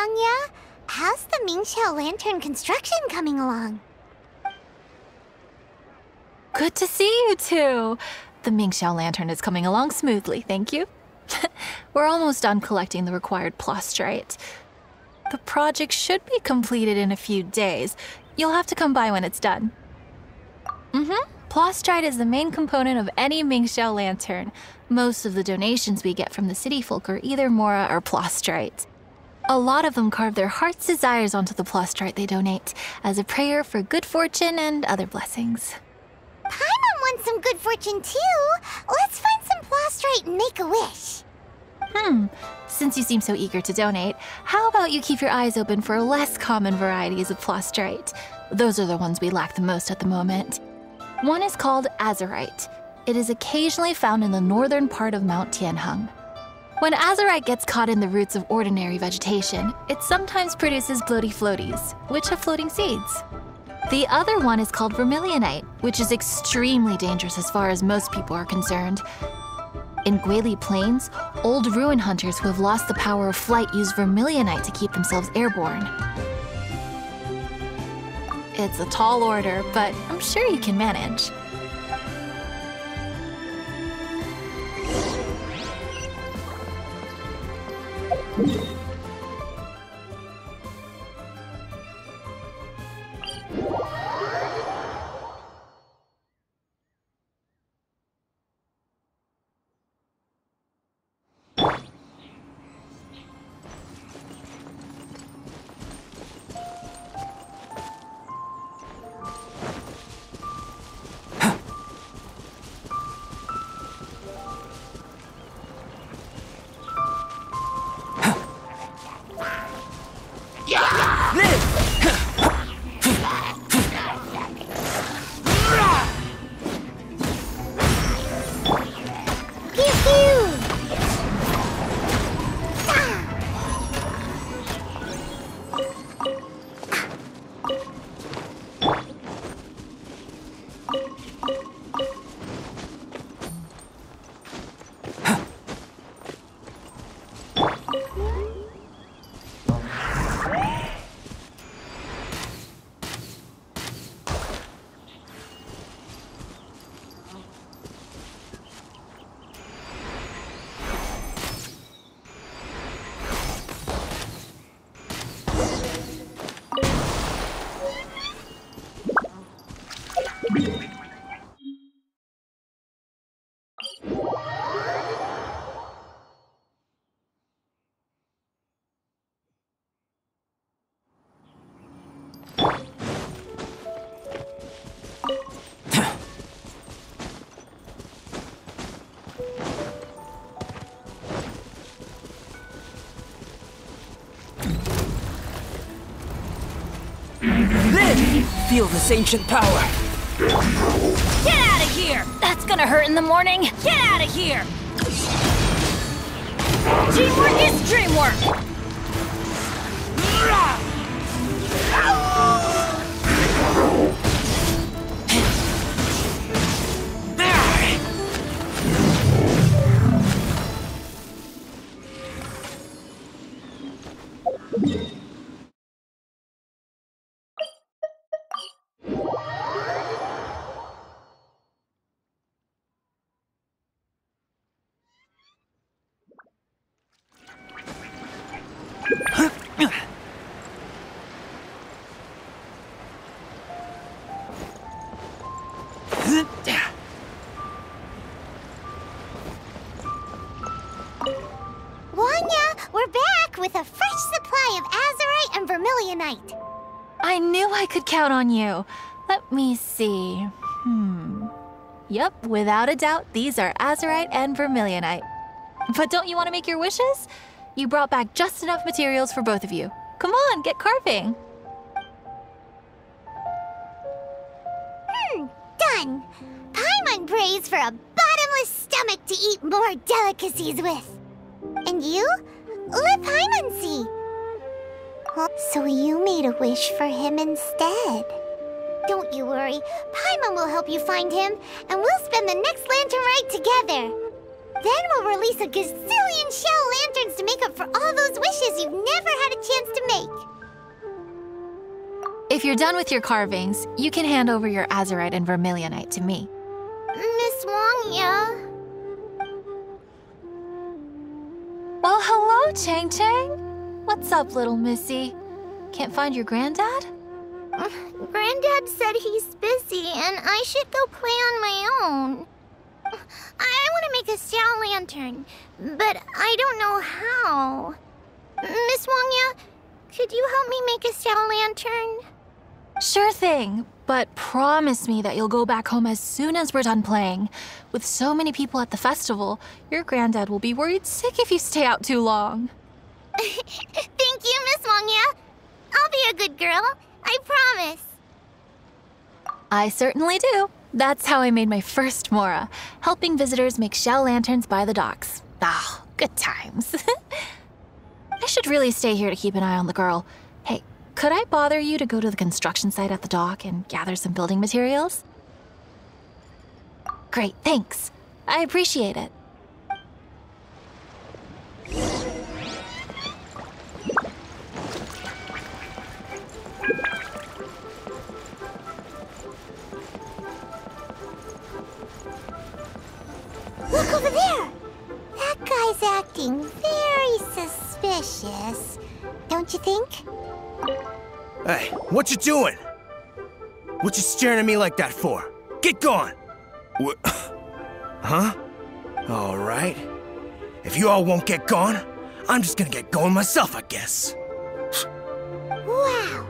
Wang'ya. How's the Xiao lantern construction coming along? Good to see you two. The Xiao lantern is coming along smoothly, thank you. We're almost done collecting the required plastrite. The project should be completed in a few days. You'll have to come by when it's done. Plastrite is the main component of any Xiao lantern. Most of the donations we get from the city folk are either mora or plastrite. A lot of them carve their heart's desires onto the plastrite they donate, as a prayer for good fortune and other blessings. Paimon wants some good fortune too. Let's find some plastrite and make a wish. Since you seem so eager to donate, how about you keep your eyes open for less common varieties of plastrite? Those are the ones we lack the most at the moment. One is called azurite. It is occasionally found in the northern part of Mount Tianheng. When azurite gets caught in the roots of ordinary vegetation, it sometimes produces bloaty floaties, which have floating seeds. The other one is called vermilionite, which is extremely dangerous as far as most people are concerned. In Guili Plains, old ruin hunters who have lost the power of flight use vermilionite to keep themselves airborne. It's a tall order, but I'm sure you can manage. Feel this ancient power. Get out of here! That's gonna hurt in the morning. Get out of here! Teamwork is dreamwork! Wang'ya, we're back with a fresh supply of azurite and vermilionite. I knew I could count on you. Let me see. Yep, without a doubt, these are azurite and vermilionite. But don't you want to make your wishes? You brought back just enough materials for both of you. Come on, get carving. Done. Paimon prays for a bottomless stomach to eat more delicacies with. And you? Let Paimon see. So you made a wish for him instead. Don't you worry. Paimon will help you find him, and we'll spend the next lantern rite together. Then we'll release a gazillion Xiao lanterns to make up for all those wishes you've never had a chance to make. If you're done with your carvings, you can hand over your azurite and vermilionite to me. Miss Wang'ya. Well, hello, Chang Chang. What's up, little missy? Can't find your granddad? Granddad said he's busy and I should go play on my own. I want to make a Xiao lantern, but I don't know how. Miss Wang'ya, could you help me make a Xiao lantern? Sure thing, but promise me that you'll go back home as soon as we're done playing. With so many people at the festival, your granddad will be worried sick if you stay out too long. Thank you, Miss Wang'ya. I'll be a good girl, I promise. I certainly do. That's how I made my first Mora, helping visitors make shell lanterns by the docks. Ah, good times. I should really stay here to keep an eye on the girl. Hey, could I bother you to go to the construction site at the dock and gather some building materials? Great, thanks. I appreciate it. Look over there! That guy's acting very suspicious. Don't you think? Hey, what you doing? What you staring at me like that for? Get gone! What? Huh? All right. If you all won't get gone, I'm just gonna get going myself, I guess. Wow.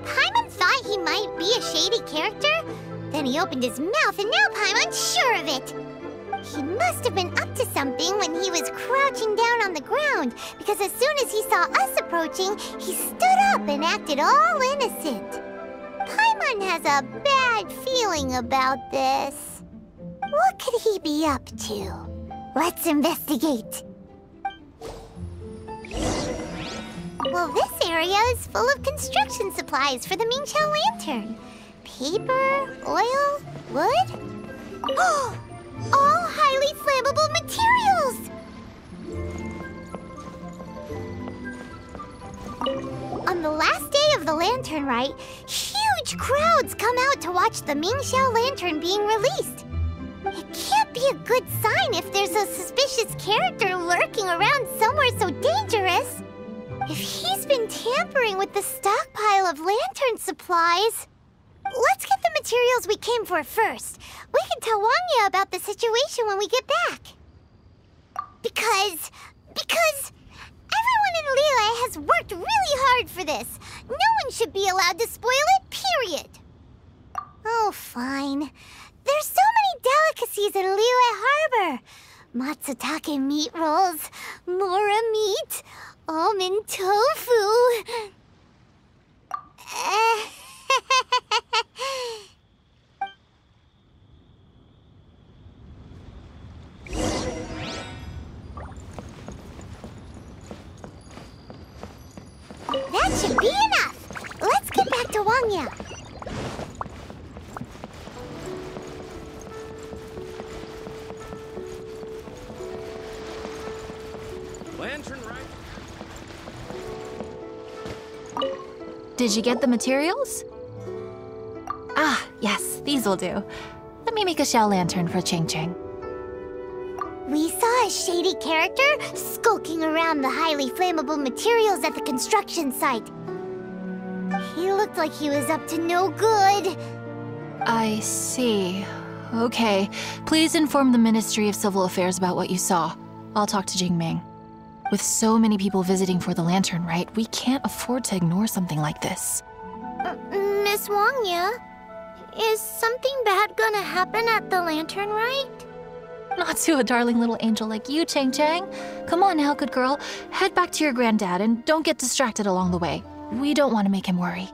Paimon thought he might be a shady character? Then he opened his mouth and now Paimon's sure of it. He must have been up to something when he was crouching down on the ground, because as soon as he saw us approaching, he stood up and acted all innocent. Paimon has a bad feeling about this. What could he be up to? Let's investigate. Well, this area is full of construction supplies for the Mingqiao lantern. Paper, oil, wood. Oh! All highly flammable materials! On the last day of the lantern rite, huge crowds come out to watch the Mingqiao lantern being released. It can't be a good sign if there's a suspicious character lurking around somewhere so dangerous. If he's been tampering with the stockpile of lantern supplies... Let's get the materials we came for first. We can tell Wang'ya about the situation when we get back. Because everyone in Liyue has worked really hard for this. No one should be allowed to spoil it, period. Oh, fine. There's so many delicacies in Liyue Harbor. Matsutake meat rolls, mora meat, almond tofu. That should be enough. Let's get back to Wang'ya. Lantern right. Did you get the materials? Ah, yes, these will do. Let me make a shell lantern for Ching Ching. We saw a shady character skulking around the highly flammable materials at the construction site. He looked like he was up to no good. I see. Okay, please inform the Ministry of Civil Affairs about what you saw. I'll talk to Jingming. With so many people visiting for the lantern rite, we can't afford to ignore something like this. Miss Wang'ya, is something bad gonna happen at the lantern rite? Not to a darling little angel like you, Chang Chang. Come on now, good girl. Head back to your granddad and don't get distracted along the way. We don't want to make him worry.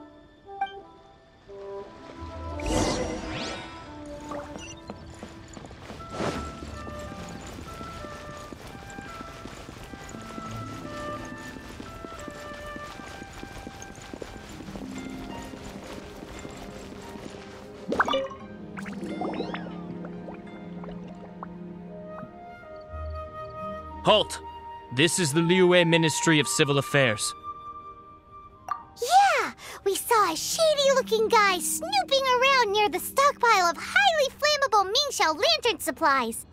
Halt! This is the Liyue Ministry of Civil Affairs. Yeah! We saw a shady-looking guy snooping around near the stockpile of highly flammable Mingxiao lantern supplies.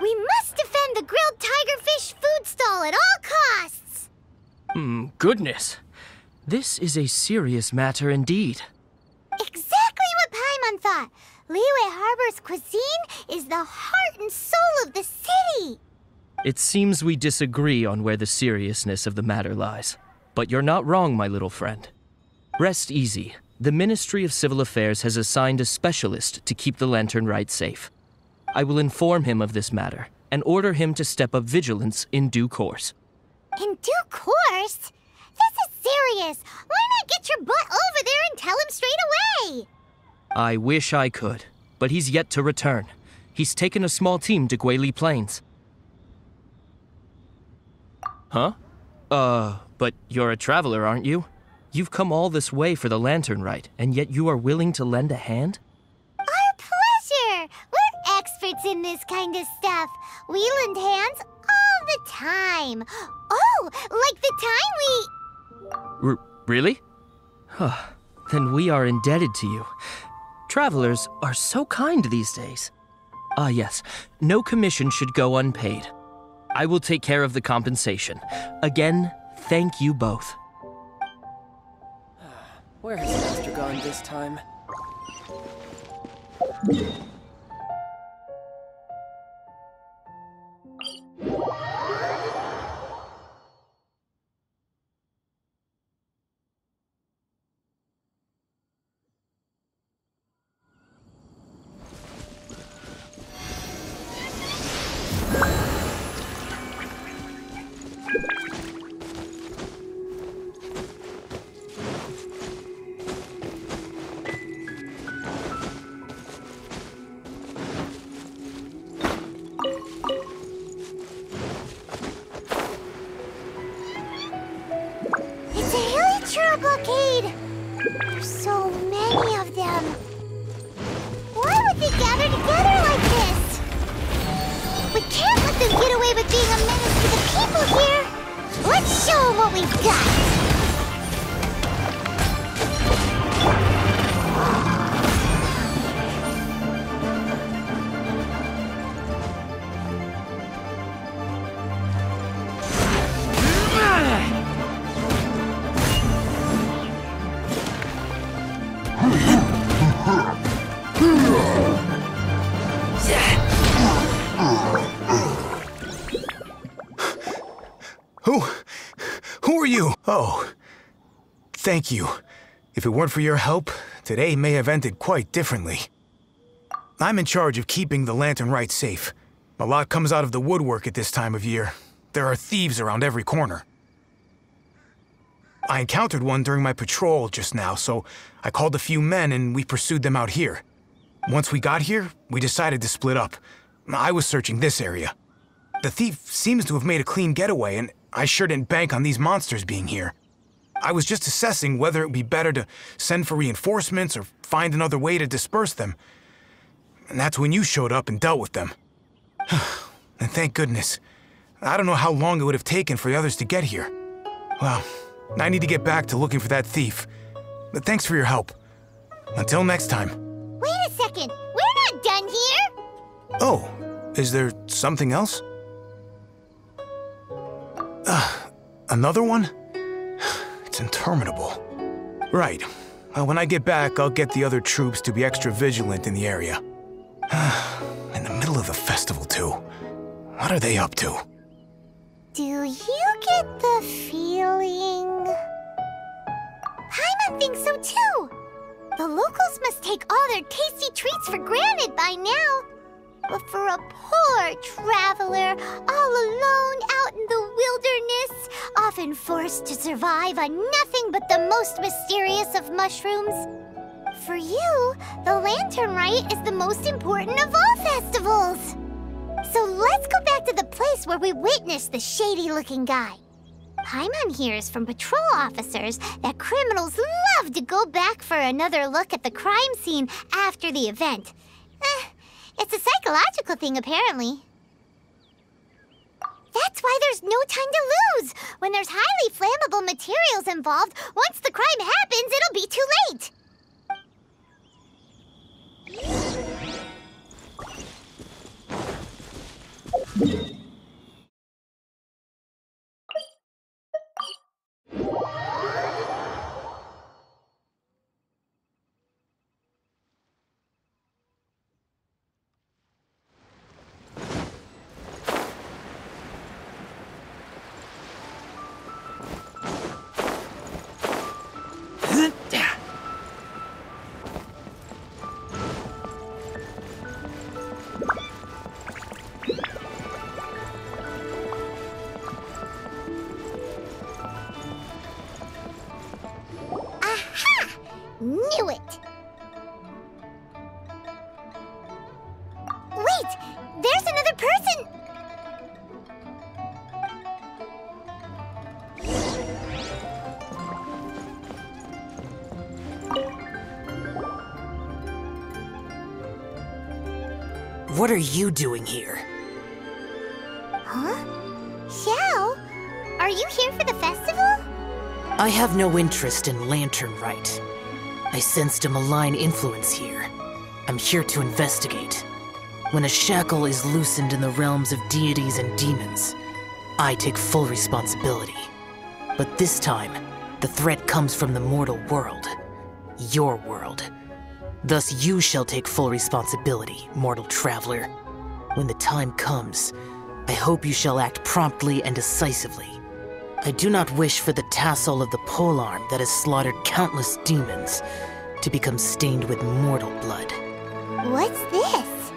We must defend the grilled tigerfish food stall at all costs! Goodness. This is a serious matter indeed. Exactly what Paimon thought! Liyue Harbor's cuisine is the heart and soul of the city! It seems we disagree on where the seriousness of the matter lies. But you're not wrong, my little friend. Rest easy. The Ministry of Civil Affairs has assigned a specialist to keep the lantern rite safe. I will inform him of this matter and order him to step up vigilance in due course. In due course? This is serious! Why not get your butt over there and tell him straight away? I wish I could, but he's yet to return. He's taken a small team to Guili Plains. Huh? But you're a traveler, aren't you? You've come all this way for the lantern rite, and yet you are willing to lend a hand? Our pleasure! We're experts in this kind of stuff. We lend hands all the time. Oh, like the time we... Really? Then we are indebted to you. Travelers are so kind these days. Ah, yes. No commission should go unpaid. I will take care of the compensation. Again, thank you both. Where has Master gone this time? blockade! There's so many of them. Why would they gather together like this? We can't let them get away with being a menace to the people here. Let's show them what we've got. Who are you? Oh, thank you. If it weren't for your help, today may have ended quite differently. I'm in charge of keeping the lantern rite safe. A lot comes out of the woodwork at this time of year. There are thieves around every corner. I encountered one during my patrol just now, so I called a few men and we pursued them out here. Once we got here, we decided to split up. I was searching this area. The thief seems to have made a clean getaway, and I sure didn't bank on these monsters being here. I was just assessing whether it would be better to send for reinforcements or find another way to disperse them. And that's when you showed up and dealt with them. And thank goodness. I don't know how long it would have taken for the others to get here. Well, I need to get back to looking for that thief. But thanks for your help. Until next time. Wait a second. We're not done here. Oh, is there something else? Another one? It's interminable. Right. Well, when I get back, I'll get the other troops to be extra vigilant in the area. In the middle of the festival, too. What are they up to? Do you get the feeling... Paimon thinks so, too. The locals must take all their tasty treats for granted by now. But for a poor traveler, all alone out in the wilderness, often forced to survive on nothing but the most mysterious of mushrooms, for you, the Lantern Rite is the most important of all festivals. So let's go back to the place where we witnessed the shady-looking guy. Paimon hears from patrol officers that criminals love to go back for another look at the crime scene after the event. It's a psychological thing, apparently. That's why there's no time to lose. When there's highly flammable materials involved, once the crime happens, it'll be too late. Knew it! Wait! There's another person! What are you doing here? Huh? Xiao? Are you here for the festival? I have no interest in lantern rite. I sensed a malign influence here. I'm here to investigate. When a shackle is loosened in the realms of deities and demons, I take full responsibility. But this time, the threat comes from the mortal world. Your world. Thus you shall take full responsibility, mortal traveler. When the time comes, I hope you shall act promptly and decisively. I do not wish for the tassel of the polearm that has slaughtered countless demons to become stained with mortal blood. What's this?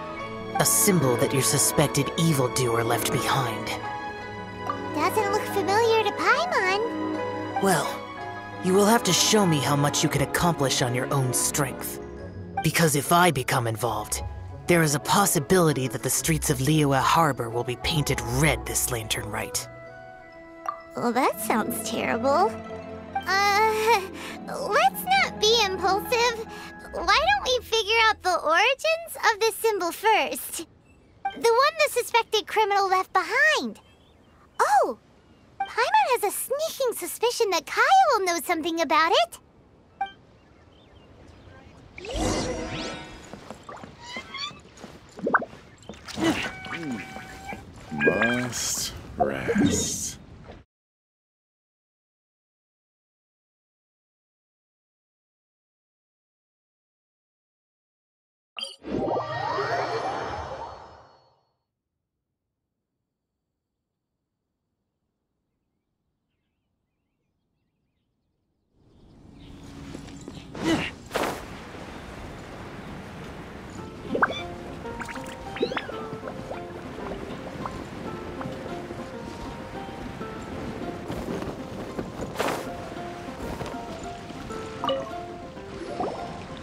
A symbol that your suspected evildoer left behind. Doesn't look familiar to Paimon. Well, you will have to show me how much you can accomplish on your own strength. Because if I become involved, there is a possibility that the streets of Liyue Harbor will be painted red this lantern rite. Well, that sounds terrible. Let's not be impulsive. Why don't we figure out the origins of this symbol first? The one the suspected criminal left behind. Oh! Paimon has a sneaking suspicion that Kaya will know something about it. Must rest.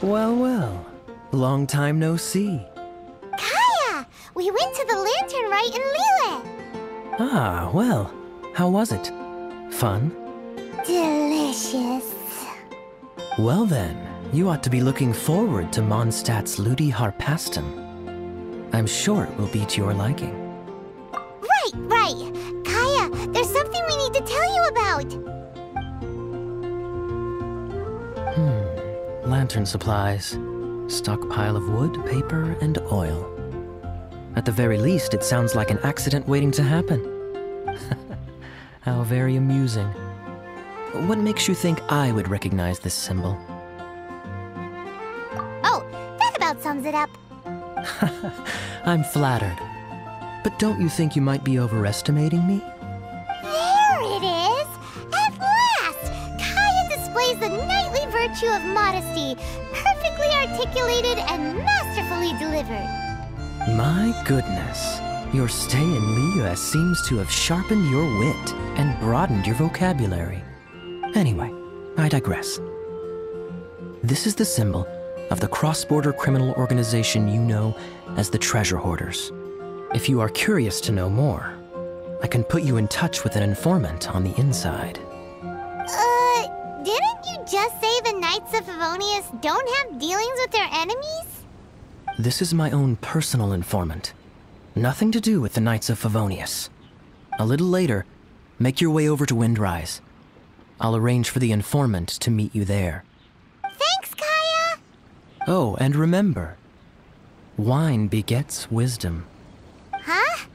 Well, well. Long time no see. Kaya! We went to the lantern rite in Liyue. Ah, well. How was it? Fun? Delicious. Well then, you ought to be looking forward to Mondstadt's Liyue Harbor. I'm sure it will be to your liking. Right. Kaya, there's something we need to tell you about. Lantern supplies. Stockpile of wood, paper, and oil. At the very least, it sounds like an accident waiting to happen. How very amusing. What makes you think I would recognize this symbol? Oh, that about sums it up. I'm flattered. But don't you think you might be overestimating me? There it is! At last! Kaya displays the knightly virtue of modesty, perfectly articulated and masterfully delivered. My goodness. Your stay in Liyue seems to have sharpened your wit and broadened your vocabulary. Anyway, I digress. This is the symbol of the cross-border criminal organization you know as the Treasure Hoarders. If you are curious to know more, I can put you in touch with an informant on the inside. Didn't you just say the Knights of Favonius don't have dealings with their enemies? This is my own personal informant. Nothing to do with the Knights of Favonius. A little later, make your way over to Windrise. I'll arrange for the informant to meet you there. Thanks, Kaya! Oh, and remember, wine begets wisdom. Huh?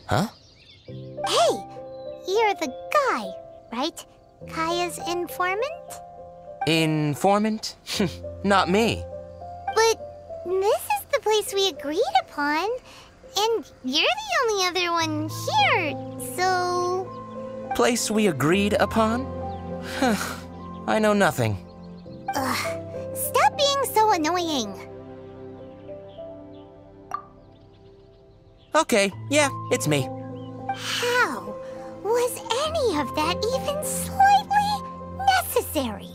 Huh? Hey! You're the guy, right? Kaya's informant? Informant? Not me. But this is the place we agreed upon, and you're the only other one here, so... Place we agreed upon? I know nothing. Ugh, stop being so annoying. Okay, yeah, it's me. How was any of that even slightly necessary?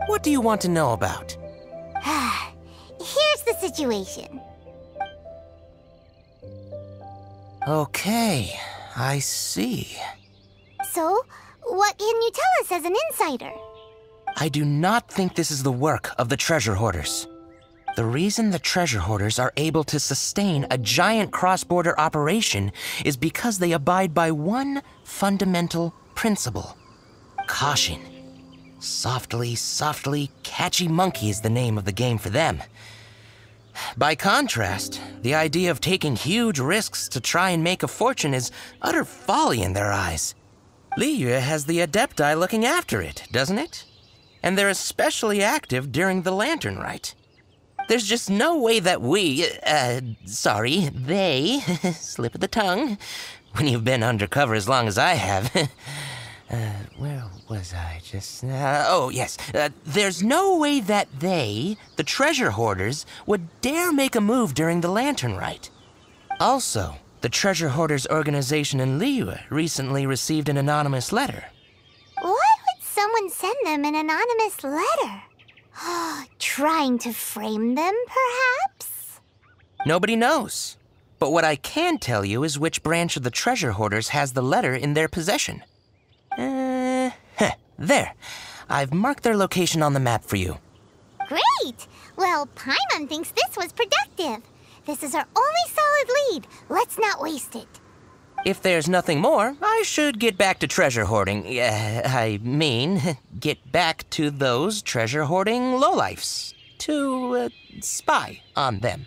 What do you want to know about? Here's the situation. Okay, I see. So, what can you tell us as an insider? I do not think this is the work of the treasure hoarders. The reason the treasure hoarders are able to sustain a giant cross-border operation is because they abide by one fundamental principle: caution. Softly, softly, catchy monkey is the name of the game for them. By contrast, the idea of taking huge risks to try and make a fortune is utter folly in their eyes. Liyue has the Adepti looking after it, doesn't it? And they're especially active during the Lantern Rite. There's just no way that they, slip of the tongue, when you've been undercover as long as I have. Where was I just now? Oh, yes. There's no way that they, the treasure hoarders, would dare make a move during the Lantern Rite. Also, the treasure hoarders organization in Liyue recently received an anonymous letter. Why would someone send them an anonymous letter? Trying to frame them, perhaps? Nobody knows. But what I can tell you is which branch of the treasure hoarders has the letter in their possession. There. I've marked their location on the map for you. Great! Well, Paimon thinks this was productive. This is our only solid lead. Let's not waste it. If there's nothing more, I should get back to treasure hoarding. Get back to those treasure hoarding lowlifes. To, spy on them.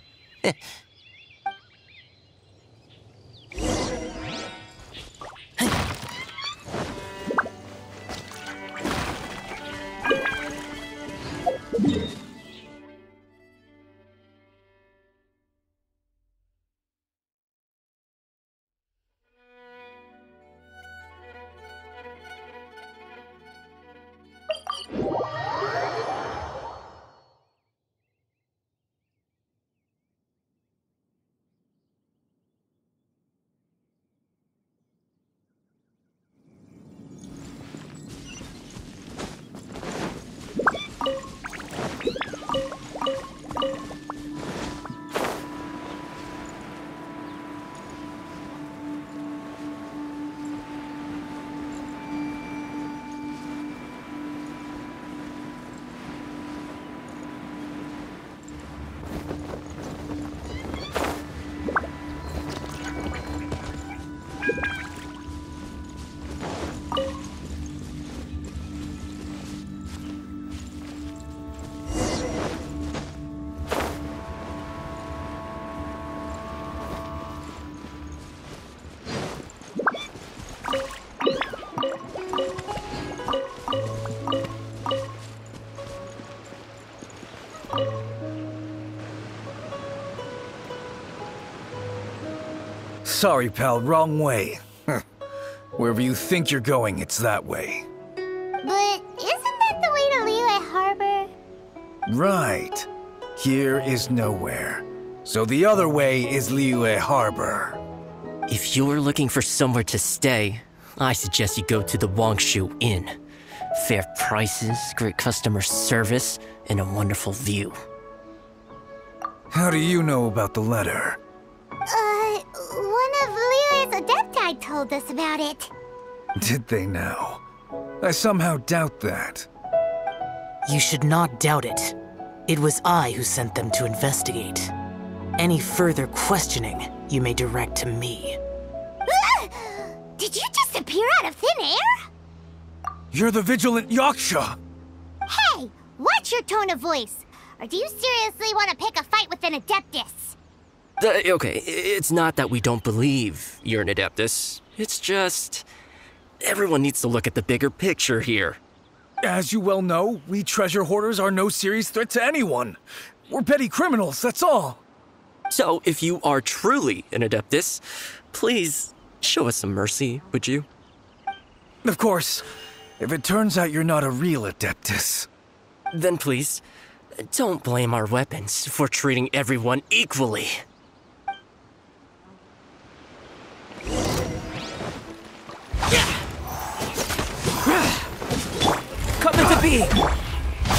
Sorry, pal, wrong way. Wherever you think you're going, it's that way. But isn't that the way to Liyue Harbor? Right. Here is nowhere. So the other way is Liyue Harbor. If you're looking for somewhere to stay, I suggest you go to the Wang'ya Inn. Fair prices, great customer service, and a wonderful view. How do you know about the letter? One of Liyue's adepti told us about it. Did they now? I somehow doubt that. You should not doubt it. It was I who sent them to investigate. Any further questioning you may direct to me. Did you just appear out of thin air? You're the vigilant Yaksha! Hey, watch your tone of voice. Or do you seriously want to pick a fight with an Adeptus? Okay, it's not that we don't believe you're an Adeptus. It's just... everyone needs to look at the bigger picture here. As you well know, we treasure hoarders are no serious threat to anyone. We're petty criminals, that's all. So, if you are truly an Adeptus, please show us some mercy, would you? Of course, if it turns out you're not a real Adeptus. Then please, don't blame our weapons for treating everyone equally. Come to be!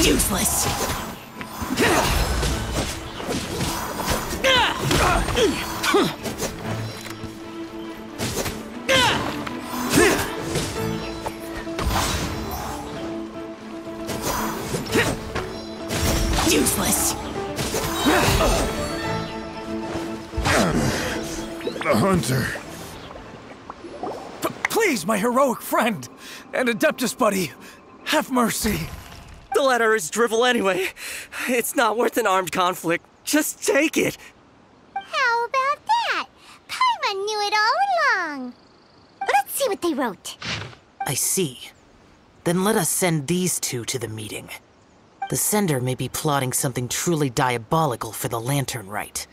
Useless! Useless! The hunter. Please, my heroic friend and Adeptus buddy, have mercy. The letter is drivel anyway. It's not worth an armed conflict. Just take it. How about that? Paimon knew it all along. Let's see what they wrote. I see. Then let us send these two to the meeting. The sender may be plotting something truly diabolical for the lantern rite.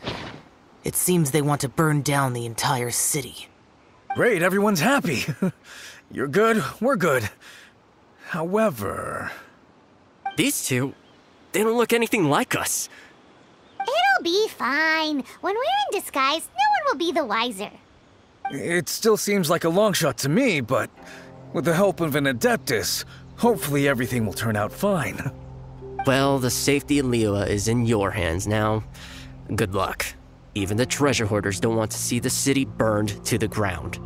It seems they want to burn down the entire city. Great, everyone's happy. You're good, we're good. However... These two, they don't look anything like us. It'll be fine. When we're in disguise, no one will be the wiser. It still seems like a long shot to me, but with the help of an Adeptus, hopefully everything will turn out fine. Well, the safety of Liyue is in your hands now. Good luck. Even the treasure hoarders don't want to see the city burned to the ground.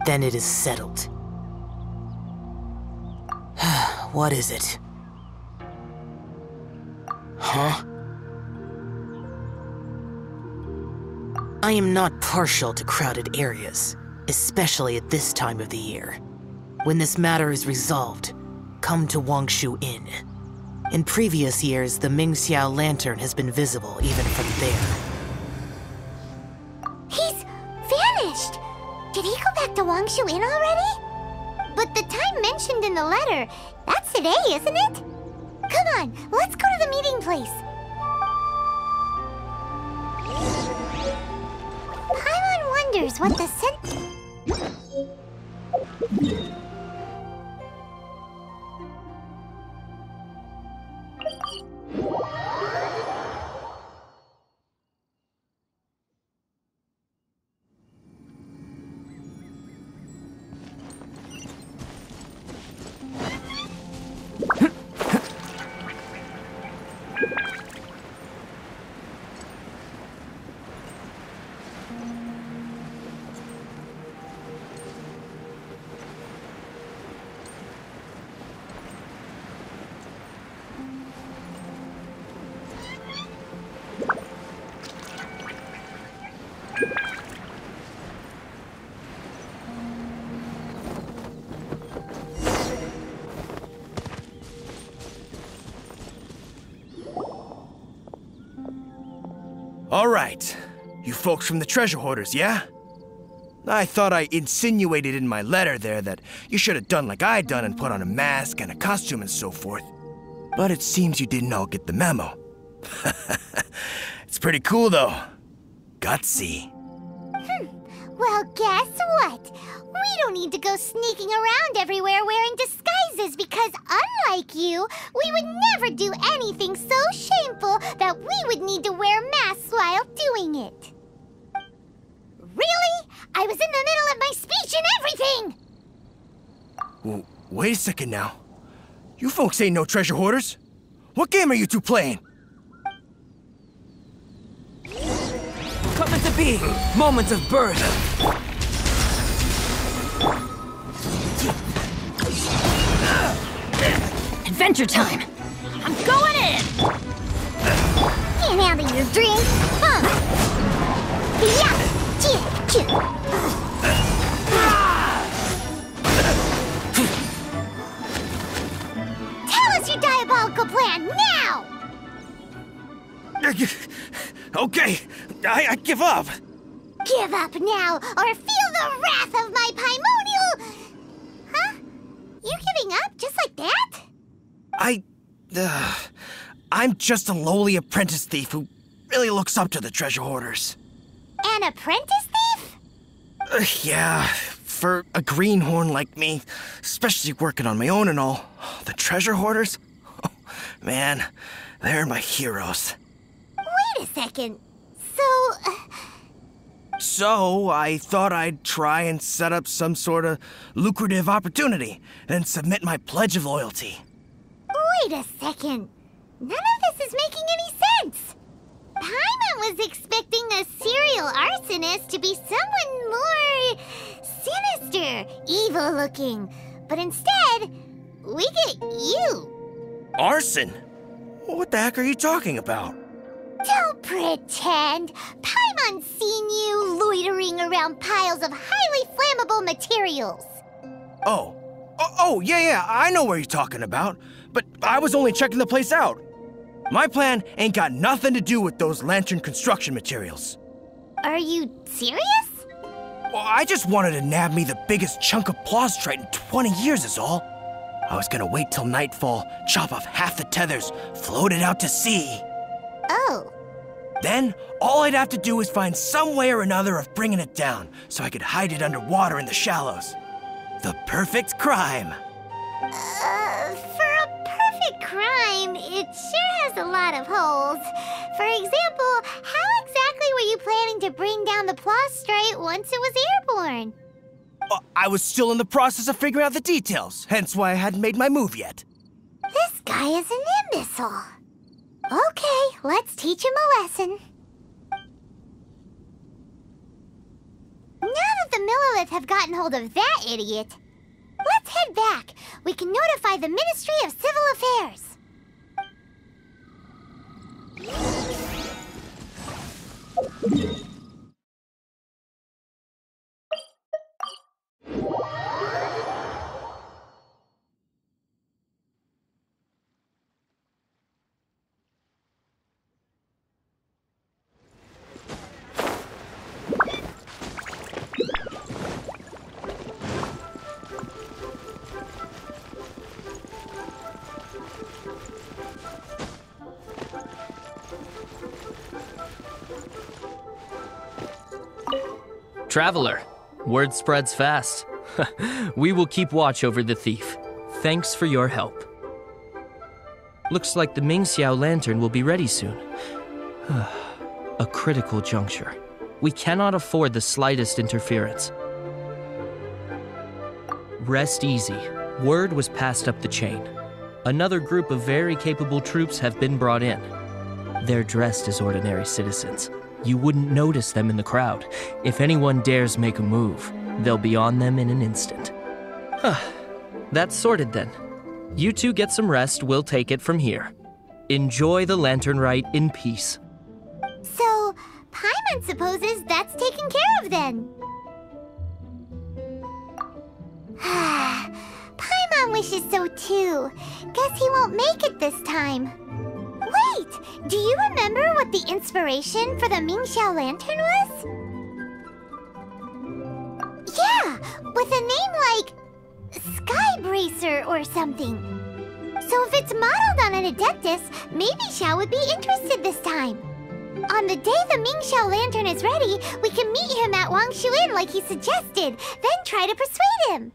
Then it is settled. What is it? Huh? I am not partial to crowded areas, especially at this time of the year. When this matter is resolved, come to Wang'ya Inn. In previous years, the Xiao lantern has been visible even from there. He's vanished! Did he go back to Wang'ya Inn already? But the time mentioned in the letter, that's today, isn't it? Come on, let's go to the meeting place. Paimon wonders what the All right. You folks from the treasure hoarders, yeah? I thought I insinuated in my letter there that you should have done like I done and put on a mask and a costume and so forth. But it seems you didn't all get the memo. It's pretty cool, though. Gutsy. Well, guess what? We don't need to go sneaking around everywhere wearing disguises because unlike you, we would never do anything so shameful that we would need to wear masks while doing it. Really? I was in the middle of my speech and everything! Well, wait a second now. You folks ain't no treasure hoarders. What game are you two playing? Coming to be! Moment of birth! Adventure time! I'm going in! Can't handle your drink, huh? Yeah! Tell us your diabolical plan now! Okay, I give up. Give up now, or feel the wrath of my Paimonial... Huh? You giving up just like that? I'm just a lowly apprentice thief who really looks up to the treasure hoarders. An apprentice thief? Yeah, for a greenhorn like me, especially working on my own and all, the treasure hoarders? Oh, man, they're my heroes. Wait a second. So, I thought I'd try and set up some sort of lucrative opportunity, and submit my pledge of loyalty. Wait a second. None of this is making any sense. Paimon was expecting a serial arsonist to be someone more sinister, evil-looking. But instead, we get you. Arson? What the heck are you talking about? Don't pretend. Paimon's seen you loitering around piles of highly flammable materials. Oh, yeah, I know what you're talking about. But I was only checking the place out. My plan ain't got nothing to do with those lantern construction materials. Are you serious? Well, I just wanted to nab me the biggest chunk of plastrite in 20 years is all. I was gonna wait till nightfall, chop off half the tethers, float it out to sea. Oh. Then, all I'd have to do is find some way or another of bringing it down, so I could hide it underwater in the shallows. The perfect crime. For a perfect crime, it sure has a lot of holes. For example, how exactly were you planning to bring down the plastrite once it was airborne? I was still in the process of figuring out the details, hence why I hadn't made my move yet. This guy is an imbecile. Okay, let's teach him a lesson. Now that the Millilith have gotten hold of that idiot, let's head back. We can notify the Ministry of Civil Affairs. Traveler, word spreads fast. We will keep watch over the thief. Thanks for your help. Looks like the Xiao lantern will be ready soon. A critical juncture. We cannot afford the slightest interference. Rest easy. Word was passed up the chain. Another group of very capable troops have been brought in. They're dressed as ordinary citizens. You wouldn't notice them in the crowd. If anyone dares make a move, they'll be on them in an instant. That's sorted then. You two get some rest, we'll take it from here. Enjoy the lantern rite in peace. So, Paimon supposes that's taken care of then. Paimon wishes so too. Guess he won't make it this time. Wait, do you remember what the inspiration for the Xiao lantern was? Yeah, with a name like Sky Bracer or something. So if it's modeled on an Adeptus, maybe Xiao would be interested this time. On the day the Mingxiao lantern is ready, we can meet him at Wangxuan like he suggested, then try to persuade him.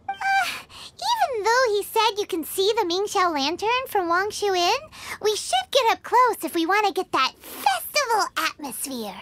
Even though he said you can see the Mingxiao lantern from Wangxuan, we should get up close if we want to get that festival atmosphere.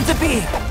meant to be!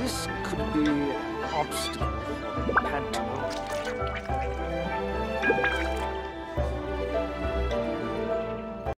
This could be an obstacle for Panto.